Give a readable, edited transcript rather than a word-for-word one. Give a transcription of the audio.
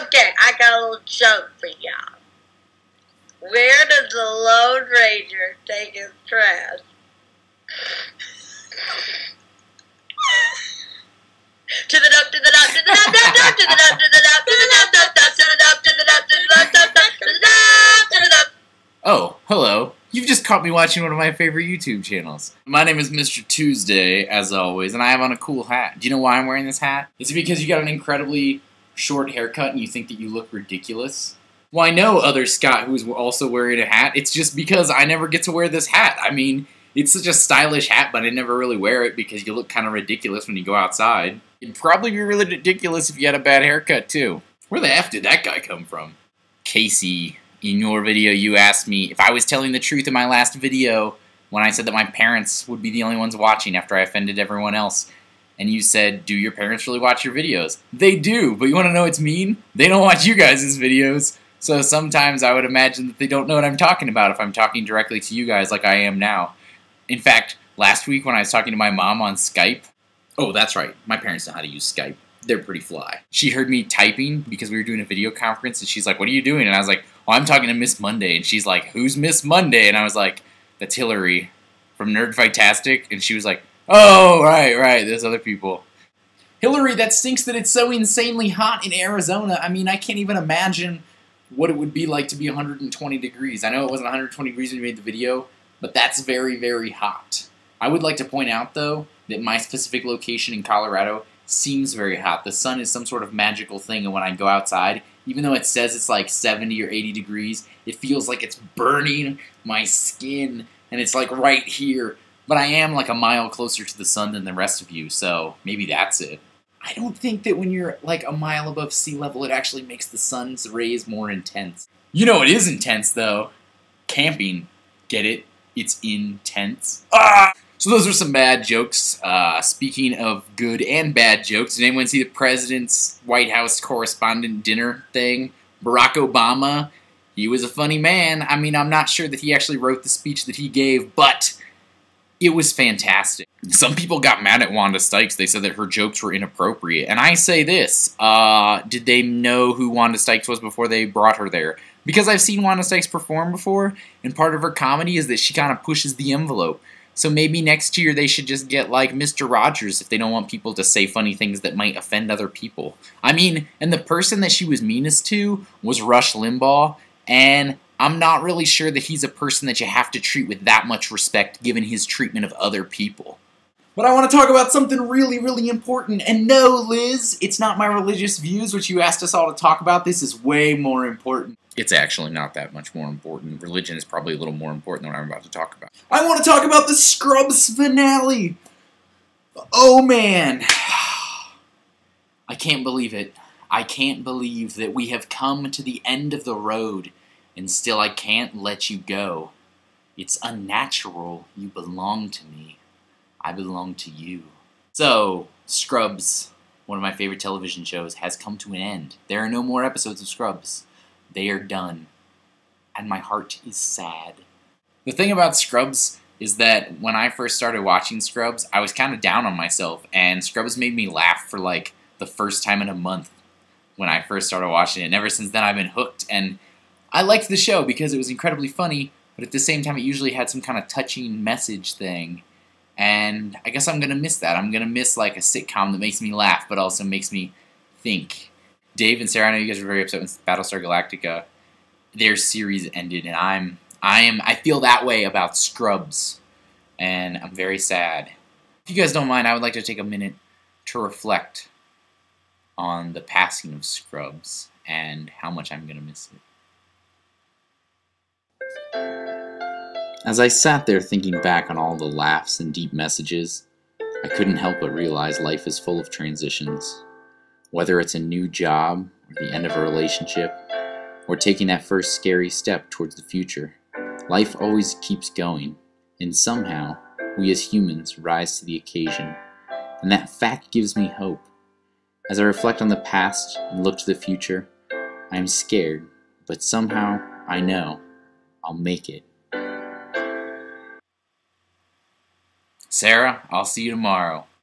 Okay, I got a little joke for y'all. Where does the Lone Ranger take his trash? To the dump, to the dump, to the dump, dump, dump, to the dump, to the dump, to the dump, dump, dump, to the dump, to the dump, to the dump, dump, dump, to the dump, to the dump. Oh, hello. You've just caught me watching one of my favorite YouTube channels. My name is Mr. Tuesday, as always, and I have on a cool hat. Do you know why I'm wearing this hat? Is it because you got an incredibly short haircut and you think that you look ridiculous? Well, I know other Scott who's also wearing a hat. It's just because I never get to wear this hat. I mean, it's such a stylish hat, but I never really wear it because you look kind of ridiculous when you go outside. It'd probably be really ridiculous if you had a bad haircut, too. Where the F did that guy come from? Casey, in your video you asked me if I was telling the truth in my last video when I said that my parents would be the only ones watching after I offended everyone else. And you said, do your parents really watch your videos? They do, but you want to know what's mean? They don't watch you guys' videos. So sometimes I would imagine that they don't know what I'm talking about if I'm talking directly to you guys like I am now. In fact, last week when I was talking to my mom on Skype, oh, that's right, my parents know how to use Skype. They're pretty fly. She heard me typing because we were doing a video conference, and she's like, what are you doing? And I was like, oh, I'm talking to Miss Monday. And she's like, who's Miss Monday? And I was like, that's Hillary from Nerdfightastic. And she was like, oh, right, there's other people. Hillary, that stinks that it's so insanely hot in Arizona. I mean, I can't even imagine what it would be like to be 120 degrees. I know it wasn't 120 degrees when you made the video, but that's very, very hot. I would like to point out, though, that my specific location in Colorado seems very hot. The sun is some sort of magical thing, and when I go outside, even though it says it's like 70 or 80 degrees, it feels like it's burning my skin, and it's like right here. But I am like a mile closer to the sun than the rest of you, so maybe that's it. I don't think that when you're like a mile above sea level, it actually makes the sun's rays more intense. You know it is intense, though. Camping. Get it? It's intense. Ah! So those are some bad jokes. Speaking of good and bad jokes, did anyone see the President's White House correspondent dinner thing? Barack Obama, he was a funny man. I mean, I'm not sure that he actually wrote the speech that he gave, but it was fantastic. Some people got mad at Wanda Sykes. They said that her jokes were inappropriate. And I say this, did they know who Wanda Sykes was before they brought her there? Because I've seen Wanda Sykes perform before, and part of her comedy is that she kind of pushes the envelope. So maybe next year they should just get like Mr. Rogers if they don't want people to say funny things that might offend other people. I mean, and the person that she was meanest to was Rush Limbaugh, and I'm not really sure that he's a person that you have to treat with that much respect given his treatment of other people. But I want to talk about something really, really important. And no, Liz, it's not my religious views, which you asked us all to talk about. This is way more important. It's actually not that much more important. Religion is probably a little more important than what I'm about to talk about. I want to talk about the Scrubs finale. Oh, man. I can't believe it. I can't believe that we have come to the end of the road, and still I can't let you go. It's unnatural. You belong to me. I belong to you. So, Scrubs, one of my favorite television shows, has come to an end. There are no more episodes of Scrubs. They are done. And my heart is sad. The thing about Scrubs is that when I first started watching Scrubs, I was kind of down on myself, and Scrubs made me laugh for like the first time in a month when I first started watching it. And ever since then, I've been hooked, and I liked the show because it was incredibly funny, but at the same time, it usually had some kind of touching message thing. And I guess I'm going to miss that. I'm going to miss like a sitcom that makes me laugh, but also makes me think. Dave and Sarah, I know you guys were very upset when Battlestar Galactica, their series ended, and I feel that way about Scrubs, and I'm very sad. If you guys don't mind, I would like to take a minute to reflect on the passing of Scrubs and how much I'm going to miss it. As I sat there thinking back on all the laughs and deep messages, I couldn't help but realize life is full of transitions. Whether it's a new job, or the end of a relationship, or taking that first scary step towards the future, life always keeps going, and somehow, we as humans rise to the occasion, and that fact gives me hope. As I reflect on the past and look to the future, I am scared, but somehow I know I'll make it. Sarah, I'll see you tomorrow.